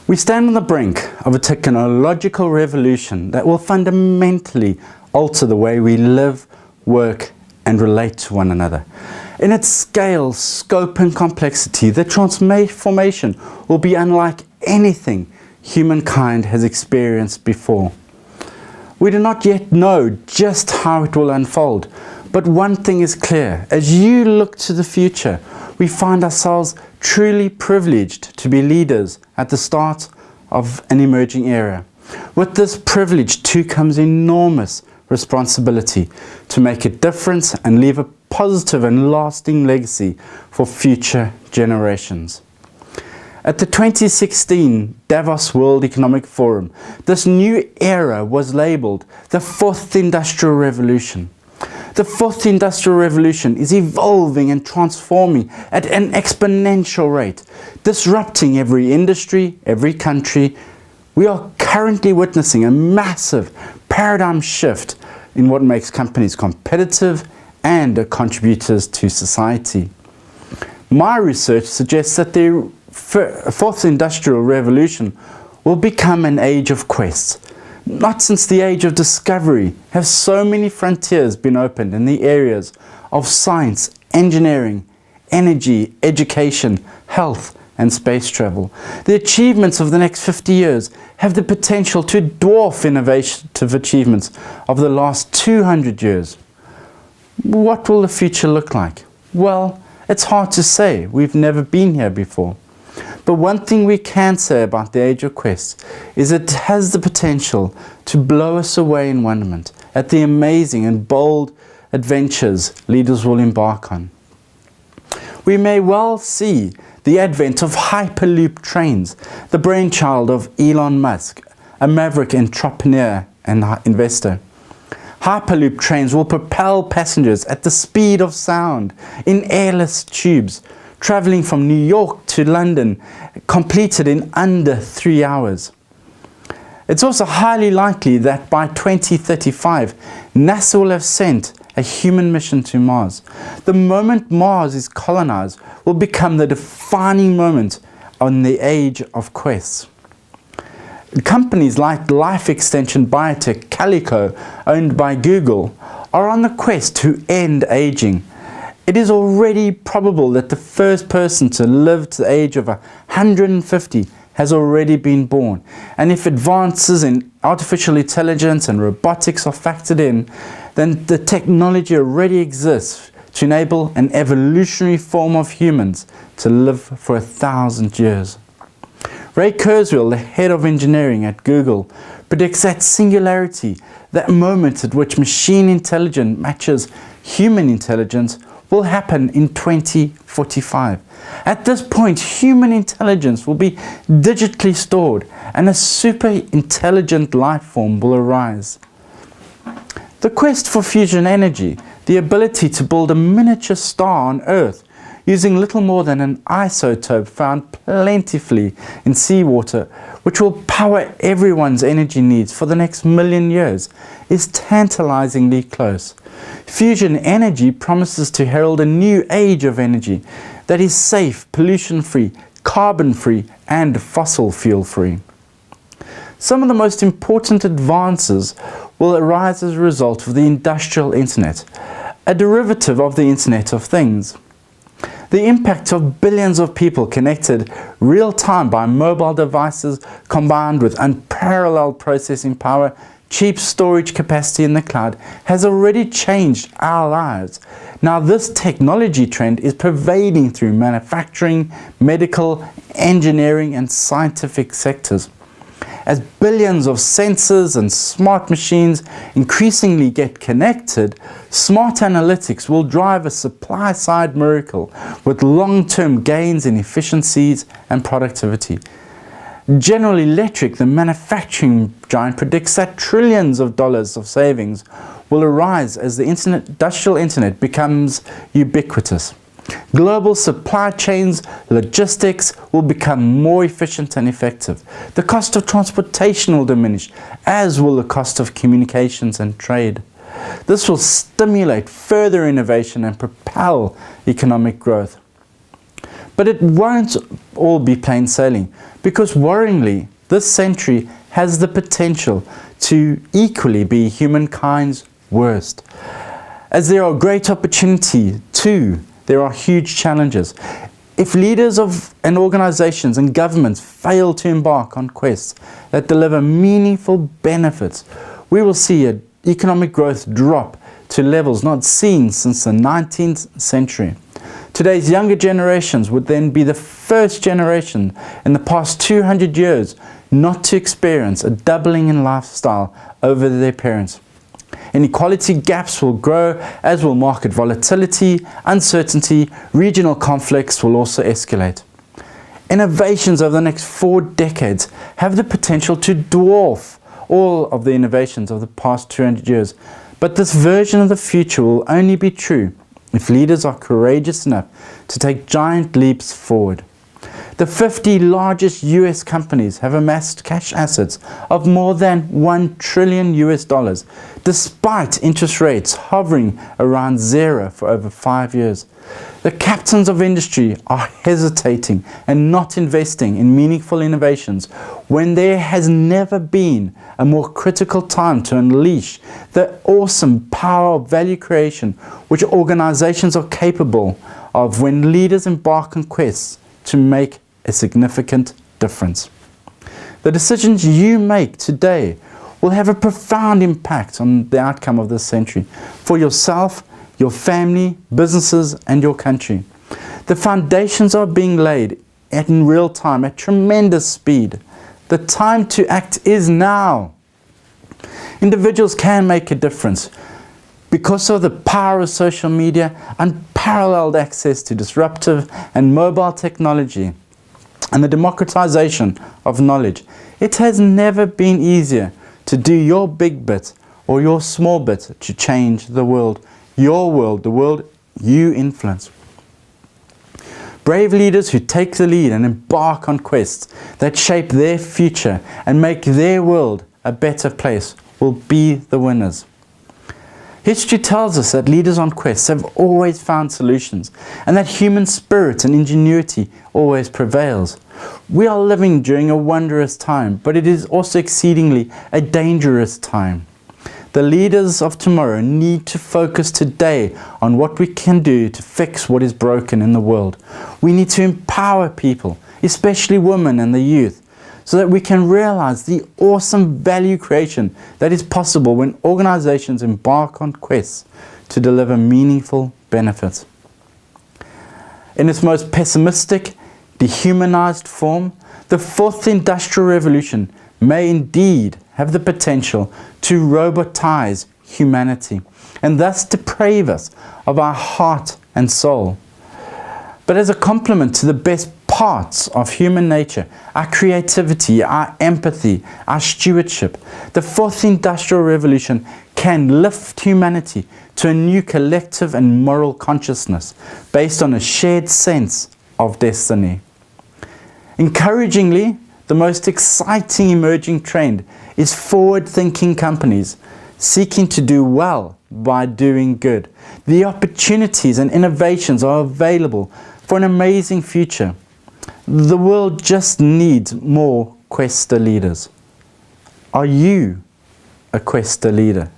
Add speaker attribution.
Speaker 1: We stand on the brink of a technological revolution that will fundamentally alter the way we live, work, and relate to one another. In its scale, scope, and complexity, the transformation will be unlike anything humankind has experienced before. We do not yet know just how it will unfold, but one thing is clear: as you look to the future, we find ourselves truly privileged to be leaders at the start of an emerging era. With this privilege too comes enormous responsibility to make a difference and leave a positive and lasting legacy for future generations. At the 2016 Davos World Economic Forum, this new era was labelled the Fourth Industrial Revolution. The Fourth Industrial Revolution is evolving and transforming at an exponential rate, disrupting every industry, every country. We are currently witnessing a massive paradigm shift in what makes companies competitive and contributors to society. My research suggests that the Fourth Industrial Revolution will become an age of quests. Not since the age of discovery have so many frontiers been opened in the areas of science, engineering, energy, education, health, and space travel. The achievements of the next 50 years have the potential to dwarf innovative achievements of the last 200 years. What will the future look like? Well, it's hard to say. We've never been here before. But one thing we can say about the Age of Quest is it has the potential to blow us away in wonderment at the amazing and bold adventures leaders will embark on. We may well see the advent of Hyperloop trains, the brainchild of Elon Musk, a maverick entrepreneur and investor. Hyperloop trains will propel passengers at the speed of sound in airless tubes, travelling from New York to London, completed in under 3 hours. It's also highly likely that by 2035, NASA will have sent a human mission to Mars. The moment Mars is colonized will become the defining moment on the age of quests. Companies like life extension biotech Calico, owned by Google, are on the quest to end aging. It is already probable that the first person to live to the age of 150 has already been born. And if advances in artificial intelligence and robotics are factored in, then the technology already exists to enable an evolutionary form of humans to live for 1,000 years. Ray Kurzweil, the head of engineering at Google, predicts that singularity, that moment at which machine intelligence matches human intelligence, will happen in 2045. At this point, human intelligence will be digitally stored and a super intelligent life form will arise. The quest for fusion energy, the ability to build a miniature star on Earth using little more than an isotope found plentifully in seawater, which will power everyone's energy needs for the next 1,000,000 years, is tantalizingly close. Fusion energy promises to herald a new age of energy that is safe, pollution-free, carbon-free, and fossil fuel-free. Some of the most important advances will arise as a result of the industrial internet, a derivative of the Internet of Things. The impact of billions of people connected real-time by mobile devices, combined with unparalleled processing power, cheap storage capacity in the cloud, has already changed our lives. Now this technology trend is pervading through manufacturing, medical, engineering, and scientific sectors. As billions of sensors and smart machines increasingly get connected, smart analytics will drive a supply-side miracle with long-term gains in efficiencies and productivity. General Electric, the manufacturing giant, predicts that trillions of dollars of savings will arise as the industrial internet becomes ubiquitous. Global supply chains, logistics will become more efficient and effective. The cost of transportation will diminish, as will the cost of communications and trade. This will stimulate further innovation and propel economic growth. But it won't all be plain sailing, because worryingly, this century has the potential to equally be humankind's worst. As there are great opportunities too, there are huge challenges. If leaders and organizations and governments fail to embark on quests that deliver meaningful benefits, we will see economic growth drop to levels not seen since the 19th century. Today's younger generations would then be the first generation in the past 200 years not to experience a doubling in lifestyle over their parents. Inequality gaps will grow, as will market volatility, uncertainty, regional conflicts will also escalate. Innovations over the next 4 decades have the potential to dwarf all of the innovations of the past 200 years, but this version of the future will only be true if leaders are courageous enough to take giant leaps forward. The 50 largest US companies have amassed cash assets of more than $1 trillion US, despite interest rates hovering around zero for over 5 years. The captains of industry are hesitating and not investing in meaningful innovations when there has never been a more critical time to unleash the awesome power of value creation which organizations are capable of when leaders embark on quests to make a significant difference. The decisions you make today will have a profound impact on the outcome of this century for yourself, your family, businesses, and your country. The foundations are being laid in real time at tremendous speed. The time to act is now. Individuals can make a difference because of the power of social media, unparalleled access to disruptive and mobile technology, and the democratization of knowledge. It has never been easier to do your big bit or your small bit to change the world, your world, the world you influence. Brave leaders who take the lead and embark on quests that shape their future and make their world a better place will be the winners. History tells us that leaders on quests have always found solutions and that human spirit and ingenuity always prevails. We are living during a wondrous time, but it is also exceedingly a dangerous time. The leaders of tomorrow need to focus today on what we can do to fix what is broken in the world. We need to empower people, especially women and the youth, so that we can realize the awesome value creation that is possible when organizations embark on quests to deliver meaningful benefits. In its most pessimistic, dehumanized form, the fourth industrial revolution may indeed have the potential to robotize humanity and thus deprave us of our heart and soul. But as a complement to the best parts of human nature, our creativity, our empathy, our stewardship, the fourth industrial revolution can lift humanity to a new collective and moral consciousness based on a shared sense of destiny. Encouragingly, the most exciting emerging trend is forward-thinking companies seeking to do well by doing good. The opportunities and innovations are available for an amazing future. The world just needs more Quester leaders. Are you a Quester leader?